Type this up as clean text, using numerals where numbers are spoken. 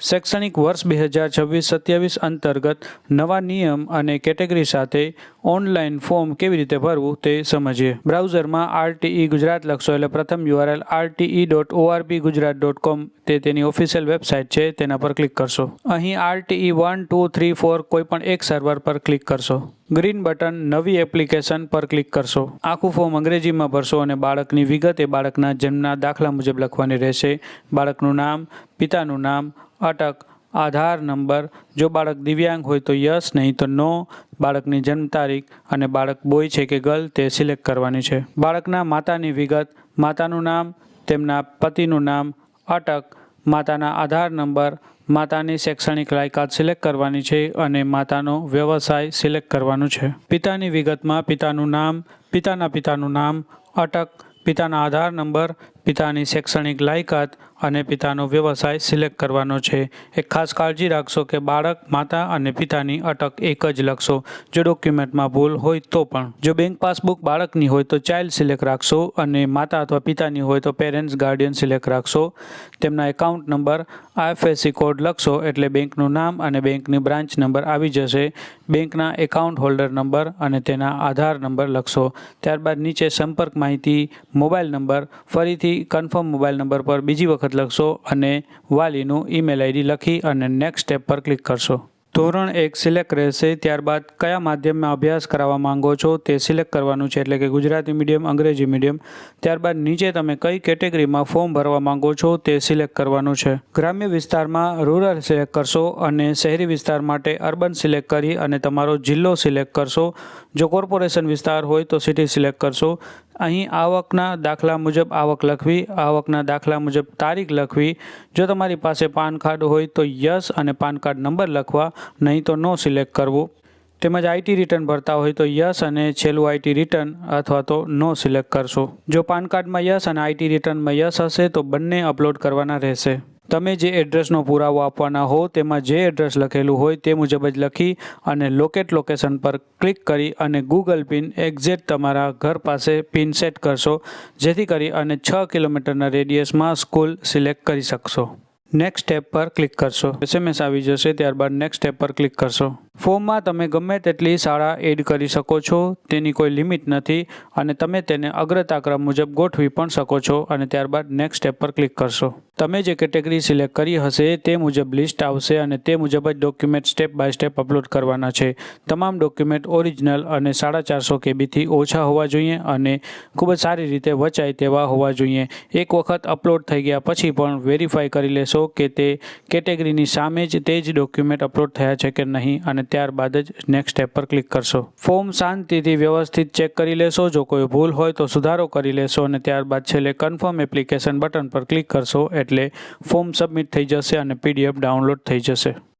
શૈક્ષણિક વર્ષ 2026-27 અંતર્ગત નવા નિયમ અને કેટેગરી સાથે ઓનલાઈન ફોર્મ કેવી રીતે ભરવું તે સમજીએ। બ્રાઉઝરમાં RTE ગુજરાત લખશો એટલે પ્રથમ URL rte.orbgujarat.com તે તેની ઓફિશિયલ વેબસાઇટ છે, તેના પર ક્લિક કરશો। અહીં RTE 1, 2, 3, 4 કોઈ પણ એક સર્વર પર ક્લિક કરશો। ગ્રીન બટન નવી એપ્લિકેશન પર ક્લિક કરશો। આખું ફોર્મ અંગ્રેજીમાં ભરશો અને બાળકની વિગત એ બાળકના જન્મના દાખલા મુજબ લખવાની રહેશે। બાળકનું નામ, પિતાનું નામ, અટક, આધાર નંબર, જો બાળક દિવ્યાંગ હોય તો યસ, નહીં તો નો, બાળકની જન્મ તારીખ અને બાળક બોય છે કે ગર્લ તે સિલેક્ટ કરવાની છે। બાળકના માતાની વિગત, માતાનું નામ, તેમના પતિનું નામ, અટક, માતાના આધાર નંબર, માતાની શૈક્ષણિક લાયકાત સિલેક્ટ કરવાની છે અને માતાનો વ્યવસાય સિલેક્ટ કરવાનું છે। પિતાની વિગતમાં પિતાનું નામ, પિતાના પિતાનું નામ, અટક, પિતાના આધાર નંબર, પિતાની શૈક્ષણિક લાયકાત અને પિતાનો વ્યવસાય સિલેક્ટ કરવાનો છે। એક ખાસ કાળજી રાખશો કે બાળક, માતા અને પિતાની અટક એક જ લખશો। જો ડોક્યુમેન્ટમાં ભૂલ હોય તો પણ। જો બેંક પાસબુક બાળકની હોય તો ચાઇલ્ડ સિલેક્ટ રાખશો અને માતા અથવા પિતાની હોય તો પેરેન્ટ્સ ગાર્ડિયન સિલેક્ટ રાખશો। તેમના એકાઉન્ટ નંબર, IFSC કોડ લખશો એટલે બેંકનું નામ અને બેંકની બ્રાન્ચ નંબર આવી જશે। બેંકના એકાઉન્ટ હોલ્ડર નંબર અને તેના આધાર નંબર લખશો। ત્યારબાદ નીચે સંપર્ક માહિતી, મોબાઈલ નંબર, ફરીથી કન્ફર્મ મોબાઈલ નંબર પર બીજી વખત લખશો અને વાલીનું ઈમેલ ID લખી અને નેક્સ્ટ સ્ટેપ પર ક્લિક કરશો। ધોરણ 1 સિલેક્ટ રહેશે। ત્યારબાદ કયા માધ્યમમાં અભ્યાસ કરાવવા માંગો છો તે સિલેક્ટ કરવાનું છે, એટલે કે ગુજરાતી મીડિયમ, અંગ્રેજી મીડિયમ। ત્યારબાદ નીચે તમે કઈ કેટેગરીમાં ફોર્મ ભરવા માંગો છો તે સિલેક્ટ કરવાનું છે। ગ્રામ્ય વિસ્તારમાં રૂરલ સિલેક્ટ કરશો અને શહેરી વિસ્તાર માટે અર્બન સિલેક્ટ કરી અને તમારો જિલ્લો સિલેક્ટ કરશો। જો કોર્પોરેશન વિસ્તાર હોય તો સિટી સિલેક્ટ કરશો। અહીં આવકના દાખલા મુજબ આવક લખવી, આવકના દાખલા મુજબ તારીખ લખવી। જો તમારી પાસે પાન કાર્ડ હોય તો યસ અને પાન કાર્ડ નંબર લખવા, નહીં તો નો સિલેક્ટ કરવું। તેમજ IT રિટર્ન ભરતા હોય તો યસ અને છેલ્લું IT રિટર્ન અથવા તો નો સિલેક્ટ કરશો। જો પાન કાર્ડમાં યસ અને IT રિટર્નમાં યસ હશે તો બંને અપલોડ કરવાના રહેશે। તમે જે એડ્રેસનો પુરાવો આપવાના હો તેમાં જે એડ્રેસ લખેલું હોય તે મુજબ જ લખી અને લોકેટ લોકેશન પર ક્લિક કરી અને ગૂગલ પિન એક્ઝેક્ટ તમારા ઘર પાસે પિન સેટ કરશો, જેથી કરી અને 6 કિલોમીટરના રેડિયસમાં સ્કૂલ સિલેક્ટ કરી શકશો। નેક્સ્ટ સ્ટેપ પર ક્લિક કરશો। SMS આવી જશે, ત્યારબાદ નેક્સ્ટ સ્ટેપ પર ક્લિક કરશો। ફોર્મમાં તમે ગમે તેટલી શાળા એડ કરી શકો છો, તેની કોઈ લિમિટ નથી અને તમે તેને અગ્રતાક્રમ મુજબ ગોઠવી પણ શકો છો અને ત્યારબાદ નેક્સ્ટ સ્ટેપ પર ક્લિક કરશો। તમે જે કેટેગરી સિલેક્ટ કરી હશે તે મુજબ લિસ્ટ આવશે અને તે મુજબ જ document step by step upload કરવાના છે। તમામ ડોક્યુમેન્ટ ઓરિજિનલ અને 450 KBથી ઓછા હોવા જોઈએ અને ખૂબ જ સારી રીતે વચાય તેવા હોવા જોઈએ। એક વખત અપલોડ થઈ ગયા પછી પણ વેરીફાઈ કરી લેશો કે તે કેટેગરીની સામે જ તે જ ડોક્યુમેન્ટ અપલોડ થયા છે કે નહીં અને ત્યારબાદ જ નેક્સ્ટ સ્ટેપ પર ક્લિક કરશો। ફોર્મ શાંતિથી વ્યવસ્થિત ચેક કરી લેશો। જો કોઈ ભૂલ હોય તો સુધારો કરી લેશો અને ત્યારબાદ છેલ્લે કન્ફર્મ એપ્લિકેશન બટન પર ક્લિક કરશો એટલે ફોર્મ સબમિટ થઈ જશે અને PDF ડાઉનલોડ થઈ જશે।